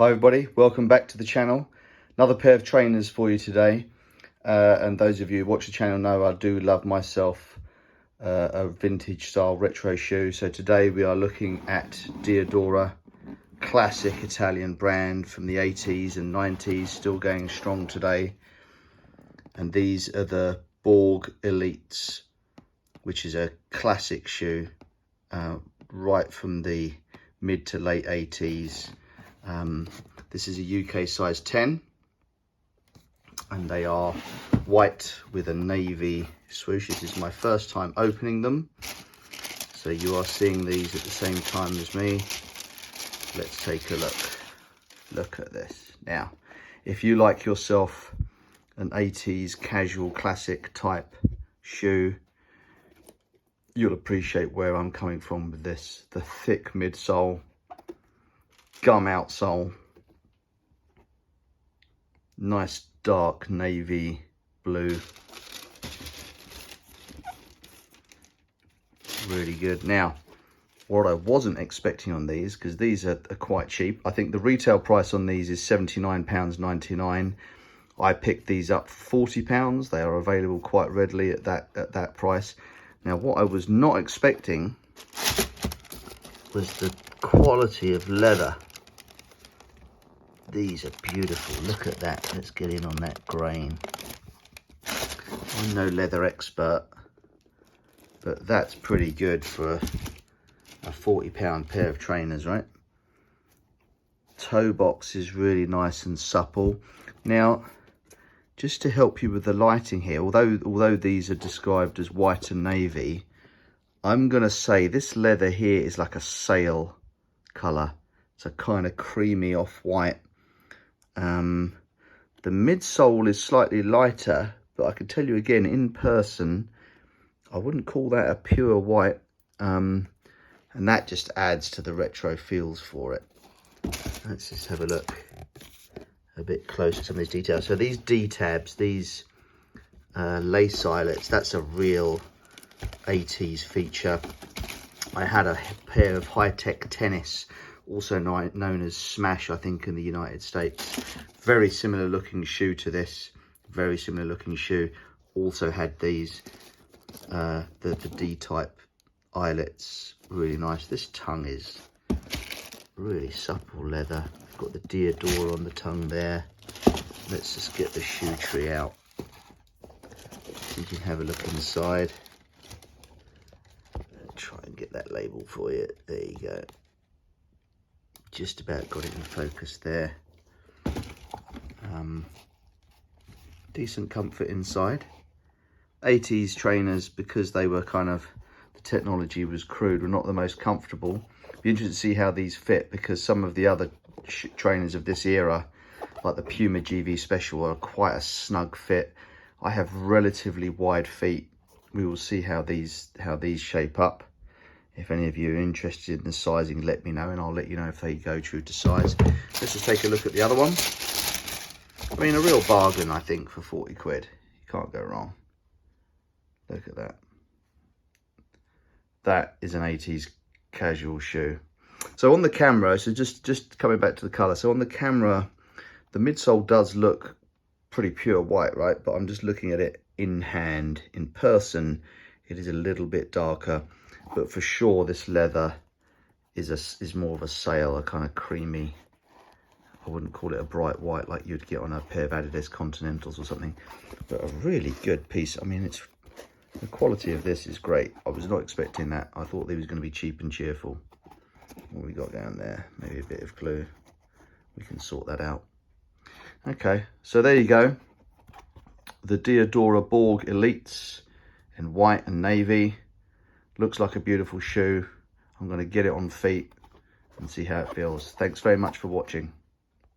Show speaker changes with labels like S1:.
S1: Hi everybody, welcome back to the channel. Another pair of trainers for you today. And those of you who watch the channel know I do love myself a vintage style retro shoe. So today we are looking at Diadora, classic Italian brand from the 80s and 90s, still going strong today. And these are the Borg Elites, which is a classic shoe right from the mid to late 80s. This is a UK size 10 and they are white with a navy swoosh. This is my first time opening them, so you are seeing these at the same time as me. Let's take a look at this. Now, if you like yourself an 80s casual classic type shoe, you'll appreciate where I'm coming from with this. The thick midsole, gum outsole, nice dark navy blue, really good. Now, what I wasn't expecting on these, because these are quite cheap, I think the retail price on these is £79.99. I picked these up for £40. They are available quite readily at that price. Now, what I was not expecting was the quality of leather. These are beautiful. Look at that. Let's get in on that grain. I'm no leather expert, but that's pretty good for a £40 pair of trainers, right? Toe box is really nice and supple. Now, just to help you with the lighting here, although these are described as white and navy, I'm going to say this leather here is like a sail colour. It's a kind of creamy off-white. The midsole is slightly lighter, but I can tell you again, in person, I wouldn't call that a pure white. And that just adds to the retro feels for it. Let's just have a look a bit closer at some of these details. So these D-tabs, these lace eyelets, that's a real 80s feature. I had a pair of high-tech tennis, also known as Smash, I think, in the United States. Very similar looking shoe to this, very similar looking shoe. Also had these, the D-type eyelets, really nice. This tongue is really supple leather. I've got the Diadora on the tongue there. Let's just get the shoe tree out so you can have a look inside. Try and get that label for you. There you go. Just about got it in focus there. Decent comfort inside. 80s trainers, because they were kind of, the technology was crude, were not the most comfortable. Be interested to see how these fit, because some of the other trainers of this era, like the Puma GV Special, are quite a snug fit. I have relatively wide feet. We will see how these shape up. If any of you are interested in the sizing, let me know and I'll let you know if they go true to size. Let's just take a look at the other one. I mean, a real bargain, I think, for 40 quid. You can't go wrong. Look at that. That is an 80s casual shoe. So on the camera, so just coming back to the colour. So on the camera, the midsole does look pretty pure white, right? But I'm just looking at it in hand. In person, it is a little bit darker. But for sure, this leather is more of a sail, a kind of creamy. I wouldn't call it a bright white like you'd get on a pair of Adidas Continentals or something, but a really good piece. I mean, the quality of this is great. I was not expecting that. I thought they was going to be cheap and cheerful. What we got down there? Maybe a bit of glue. We can sort that out. Okay, so there you go. The Diadora Borg Elites in white and navy. Looks like a beautiful shoe. I'm going to get it on feet and see how it feels. Thanks very much for watching.